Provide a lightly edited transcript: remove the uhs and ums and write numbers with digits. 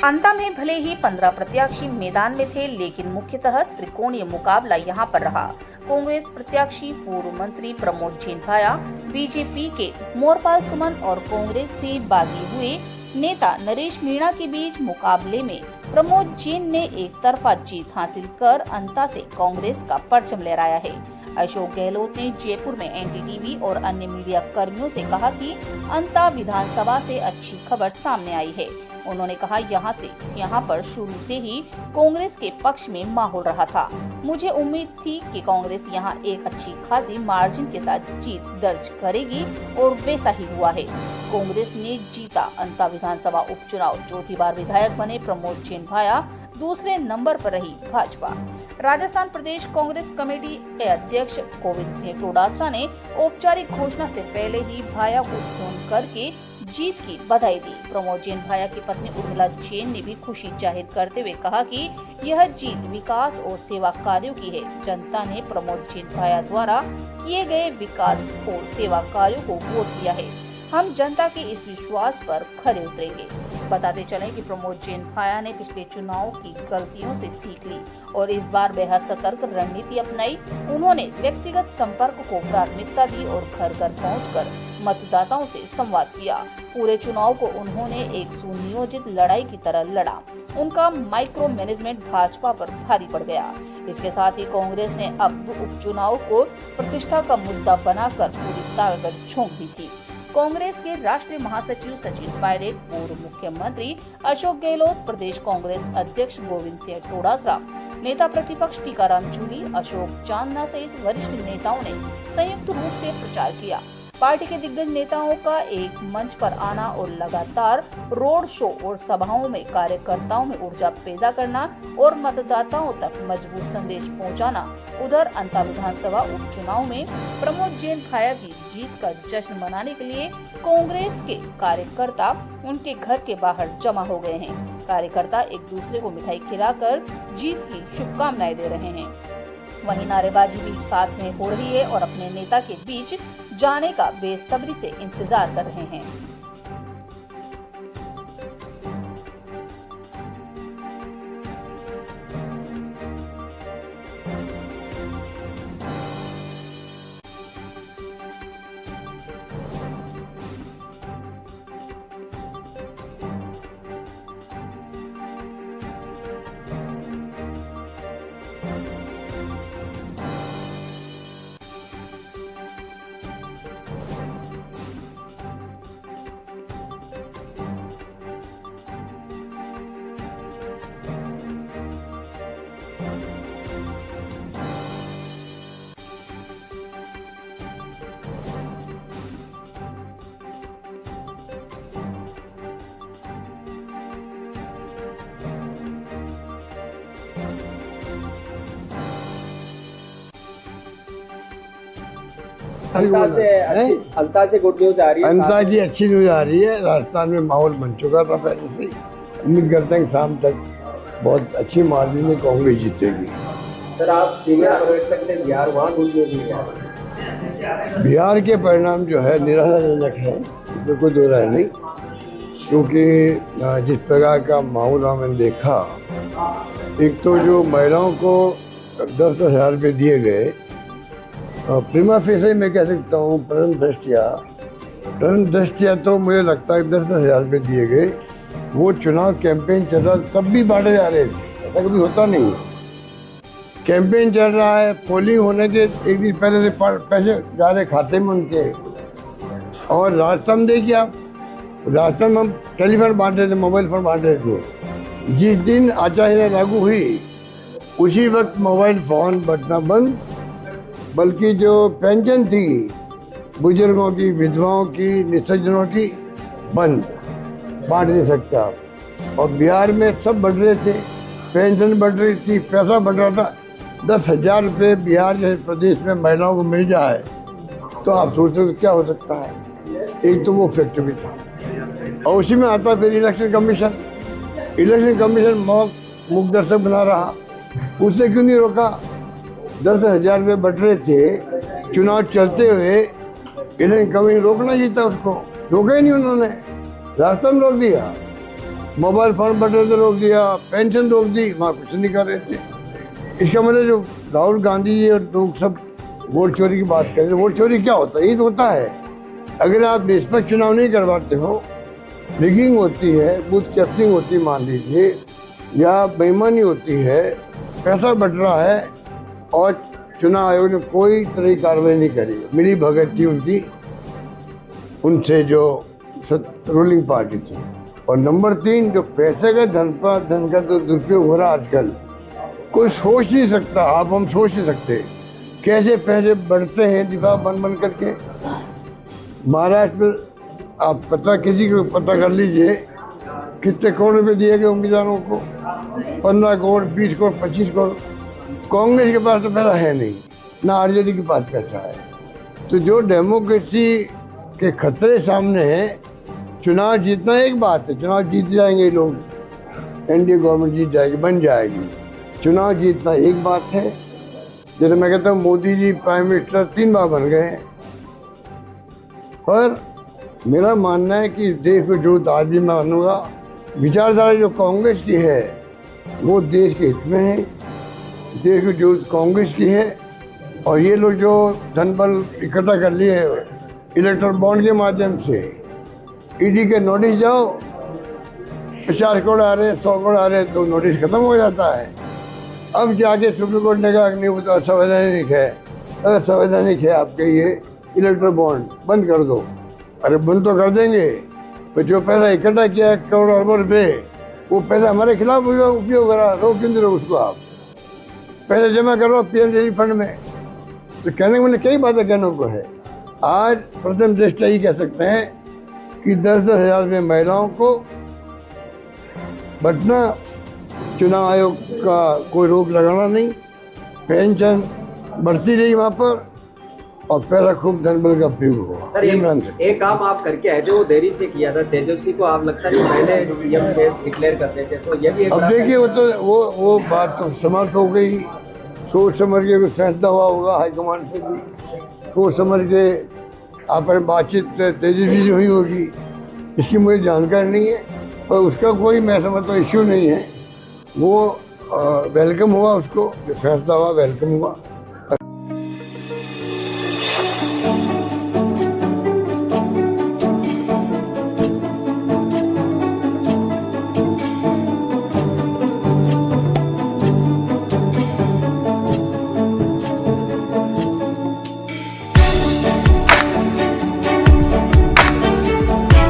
अंता में भले ही 15 प्रत्याशी मैदान में थे, लेकिन मुख्यतः त्रिकोणीय मुकाबला यहां पर रहा। कांग्रेस प्रत्याशी पूर्व मंत्री प्रमोद जैन भाया, बीजेपी के मोरपाल सुमन और कांग्रेस से बागी हुए नेता नरेश मीणा के बीच मुकाबले में प्रमोद जैन ने एक तरफा जीत हासिल कर अंता से कांग्रेस का परचम लहराया है। अशोक गहलोत ने जयपुर में एनडीटीवी और अन्य मीडिया कर्मियों से कहा कि अंता विधानसभा से अच्छी खबर सामने आई है। उन्होंने कहा, यहाँ पर शुरू से ही कांग्रेस के पक्ष में माहौल रहा था। मुझे उम्मीद थी कि कांग्रेस यहाँ एक अच्छी खासी मार्जिन के साथ जीत दर्ज करेगी और वैसा ही हुआ है। कांग्रेस ने जीता अंता विधानसभा उपचुनाव। चौथी बार विधायक बने प्रमोद जैन भाया। दूसरे नंबर पर रही भाजपा। राजस्थान प्रदेश कांग्रेस कमेटी के अध्यक्ष गोविंद सिंह डोडासरा ने औपचारिक घोषणा से पहले ही भाया को फोन करके जीत की बधाई दी। प्रमोद जैन भाया की पत्नी उर्मिला जैन ने भी खुशी जाहिर करते हुए कहा कि यह जीत विकास और सेवा कार्यों की है। जनता ने प्रमोद जैन भाया द्वारा किए गए विकास और सेवा कार्यों को वोट दिया है। हम जनता के इस विश्वास पर खरे उतरेंगे। बताते चलें कि प्रमोद जैन भाया ने पिछले चुनाव की गलतियों से सीख ली और इस बार बेहद सतर्क रणनीति अपनाई। उन्होंने व्यक्तिगत संपर्क को प्राथमिकता दी और घर घर पहुंचकर मतदाताओं से संवाद किया। पूरे चुनाव को उन्होंने एक सुनियोजित लड़ाई की तरह लड़ा। उनका माइक्रो मैनेजमेंट भाजपा पर भारी पड़ गया। इसके साथ ही कांग्रेस ने अब उपचुनाव को प्रतिष्ठा का मुद्दा बनाकर पूरी ताकत झोंक दी थी। कांग्रेस के राष्ट्रीय महासचिव सचिन पायलट, पूर्व मुख्यमंत्री अशोक गहलोत, प्रदेश कांग्रेस अध्यक्ष गोविंद सिंह डोडासरा, नेता प्रतिपक्ष टीकाराम जूली, अशोक चांदना सहित वरिष्ठ नेताओं ने संयुक्त रूप से प्रचार किया। पार्टी के दिग्गज नेताओं का एक मंच पर आना और लगातार रोड शो और सभाओं में कार्यकर्ताओं में ऊर्जा पैदा करना और मतदाताओं तक मजबूत संदेश पहुंचाना। उधर अंता विधानसभा उपचुनाव में प्रमोद जैन भाया की जीत का जश्न मनाने के लिए कांग्रेस के कार्यकर्ता उनके घर के बाहर जमा हो गए हैं। कार्यकर्ता एक दूसरे को मिठाई खिलाकर जीत की शुभकामनाएं दे रहे हैं। वहीं नारेबाजी भी साथ में हो रही है और अपने नेता के बीच जाने का बेसब्री से इंतजार कर रहे हैं। अंता से गुड न्यूज आ रही है। अंता जी अच्छी न्यूज आ रही है। राजस्थान में माहौल बन चुका था पहले से। उम्मीद करते हैं कि शाम तक बहुत अच्छी मार्जिन में कांग्रेस जीतेगी। सर, आप सीनियर पर्यटक थे बिहार, वहाँ गुड न्यूज नहीं है। बिहार के परिणाम जो है निराशाजनक है, इसमें कोई दो राय नहीं, क्योंकि जिस प्रकार का माहौल हमने देखा, एक तो जो महिलाओं को 10-10 हज़ार रुपये दिए गए, प्रीमा फेसे मैं कह सकता हूँ प्रथम दृष्टिया तो मुझे लगता है 10-10 हज़ार रुपये दिए गए। वो चुनाव कैंपेन चल रहा तब भी बांटे जा रहे थे, ऐसा कभी होता नहीं है। कैंपेन चल रहा है, पोलिंग होने के एक दिन पहले से पैसे जा रहे खाते में उनके। और राजस्थान देखिए आप, राजस्थान में हम टेलीफोन बांट रहे थे, मोबाइल फोन बांट रहे थे। जिस दिन आचार संहिता लागू हुई उसी वक्त मोबाइल फोन बटना बंद, बल्कि जो पेंशन थी बुजुर्गों की, विधवाओं की, निसज्जनों की, बंद, बांट नहीं सकता। और बिहार में सब बढ़ रहे थे, पेंशन बढ़ रही थी, पैसा बढ़ रहा था। 10,000 रुपये बिहार जैसे प्रदेश में महिलाओं को मिल जाए तो आप सोचो तो क्या हो सकता है। एक तो वो फैक्टर भी था। और उसी में आता फिर इलेक्शन कमीशन मुख दर्शक बना रहा। उसने क्यों नहीं रोका? 10,000 रुपये बढ़ रहे थे, चुनाव चलते हुए इलेक्शन कमीशन रोकना चाहिए था, उसको रोका ही नहीं उन्होंने, रास्ता में रोक दिया। मोबाइल फोन बटन तो रोक दिया, पेंशन रोक दी, वहाँ कुछ नहीं कर रहे थे। इसका मतलब जो राहुल गांधी जी और लोग सब वोट चोरी की बात करें, वोट चोरी क्या होता है? ये तो होता है, अगर आप निष्पक्ष चुनाव नहीं करवाते हो, रिगिंग होती है, बूथ कैप्चरिंग होती है मान लीजिए, या बेईमानी होती है, पैसा बट रहा है और चुनाव आयोग ने कोई तरह की कार्रवाई नहीं करी, मिली भगत थी उनकी उनसे जो रूलिंग पार्टी थी। और नंबर 3, जो पैसे का धन का तो दुरुपयोग हो रहा आजकल, कोई सोच नहीं सकता, आप हम सोच नहीं सकते कैसे पैसे बढ़ते हैं दिफा बन करके। महाराष्ट्र में आप किसी को पता कर लीजिए कितने करोड़ रुपए दिए गए उम्मीदवारों को, 15 करोड़, 20 करोड़, 25 करोड़। कांग्रेस के पास तो पैसा है नहीं, ना आरजेडी के पास पैसा है। तो जो डेमोक्रेसी के खतरे सामने है, चुनाव जीतना एक बात है, चुनाव जीत जाएंगे लोग, एनडीए गवर्नमेंट जीत जाएगी, बन जाएगी, चुनाव जीतना एक बात है। जैसे मैं कहता हूँ मोदी जी प्राइम मिनिस्टर 3 बार बन गए हैं, पर मेरा मानना है कि देश को जरूरत आज भी मैं मानूंगा, विचारधारा जो कांग्रेस की है वो देश के हित में है, देश को जरूरत कांग्रेस की है। और ये लोग जो धन बल इकट्ठा कर लिए इलेक्ट्रल बॉन्ड के माध्यम से, ईडी के नोटिस जाओ, 50 करोड़ आ रहे, 100 करोड़ आ रहे, तो नोटिस खत्म हो जाता है। अब जाके सुप्रीम कोर्ट ने कहा नहीं, वो तो असंवैधानिक है, अगर संवैधानिक है आपके ये इलेक्ट्रल बॉन्ड बंद कर दो। अरे बंद तो कर देंगे, तो जो पैसा इकट्ठा किया करोड़ अरबों रुपए, वो पैसा हमारे खिलाफ उपयोग करा, रोक क्यों दे रहे उसको? आप पैसे जमा करो पीएम रिलीफ फंड में। तो कहने में कई बातें कहने को है। आज प्रथम दृष्टया ही कह सकते हैं कि 10-10 हज़ार में महिलाओं को बटना, चुनाव आयोग का कोई रोक लगाना नहीं, पेंशन बढ़ती रही वहाँ पर और पैसा खूब धनबल का उपयोग हुआ। सर एक काम आप करके आए थे, वो देरी से किया था, तेजस्वी को आप लगता नहीं पहले सीएम फेस डिक्लेयर करते थे, तो ये भी एक अब देखिए वो बात तो समाप्त हो गई, सोच समझ के कुछ फैसला हुआ होगा हाईकमान से भी, सोच समझ के आप बातचीत तेजस्वी से हुई होगी, इसकी मुझे जानकारी नहीं है, पर उसका कोई मैं समझता हूँ इश्यू नहीं है। वो वेलकम हुआ, उसको फैसला हुआ वेलकम हुआ।